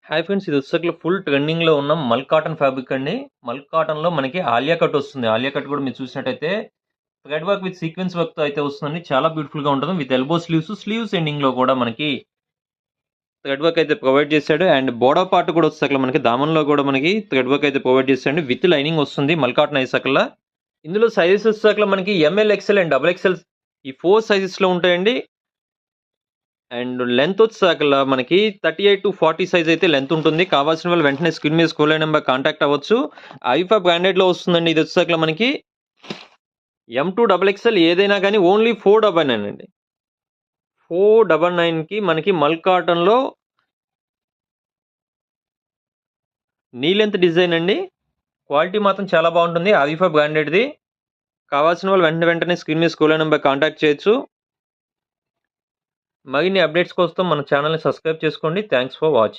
Hi friends, ఇది వచ్చేసరికి full ట్రెండింగ్‌లో ఉన్న మల్ కాటన్ ఫ్యాబ్రిక్ అండి. మల్ కాటన్‌లో మనకి ఆలియా కట్ వస్తుంది. ఆలియా కట్ కూడా మీరు చూసినట్టయితే థ్రెడ్ వర్క్ విత్ సీక్వెన్స్ వర్క్‌తో అయితే వస్తుందండి. చాలా బ్యూటిఫుల్‌గా ఉంటుంది. విత్ ఎల్బో స్లీవ్స్, స్లీవ్స్ ఎండింగ్‌లో కూడా మనకి థ్రెడ్ వర్క్ అయితే ప్రొవైడ్ చేశాడు. అండ్ బోర్డర్ పార్ట్ కూడా వచ్చేసరికి మనకి దామన్‌లో కూడా మనకి థ్రెడ్ వర్క్ అయితే ప్రొవైడ్ చేశాడు. విత్ లైనింగ్ వస్తుంది మల్ కాటన్ అయ్యేసకల్లా. ఇందులో సైజెస్ వచ్చేసరికి మనకి ML, XL and double XL ఈ 4 సైజెస్‌లో ఉంటాయండి. అండ్ లెంత్ వచ్చేసకల్లా మనకి 38-40 సైజ్ అయితే లెంత్ ఉంటుంది. కావాల్సిన వాళ్ళు వెంటనే స్క్రీన్ మీద స్క్రోల్ అయిన నెంబర్ కాంటాక్ట్ అవ్వచ్చు. ఐఫా బ్రాండెడ్‌లో వస్తుందండి. ఇది వచ్చేసకల్లా మనకి M2 డబుల్ ఎక్స్ఎల్ ఏదైనా గానీ ఓన్లీ 499 అండి. 499కి మనకి మల్ కాటన్‌లో నీ లెంత్ డిజైన్ అండి. క్వాలిటీ మాత్రం చాలా బాగుంటుంది. ఐఫా బ్రాండెడ్‌ది. కావాల్సిన వాళ్ళు వెంటనే స్క్రీన్ మీద స్క్రోల్ అయిన నెంబర్ కాంటాక్ట్ చేయొచ్చు. మరిన్ని అప్డేట్స్ కోసం మన ఛానల్‌ని సబ్స్క్రైబ్ చేసుకోండి. Thanks for watching.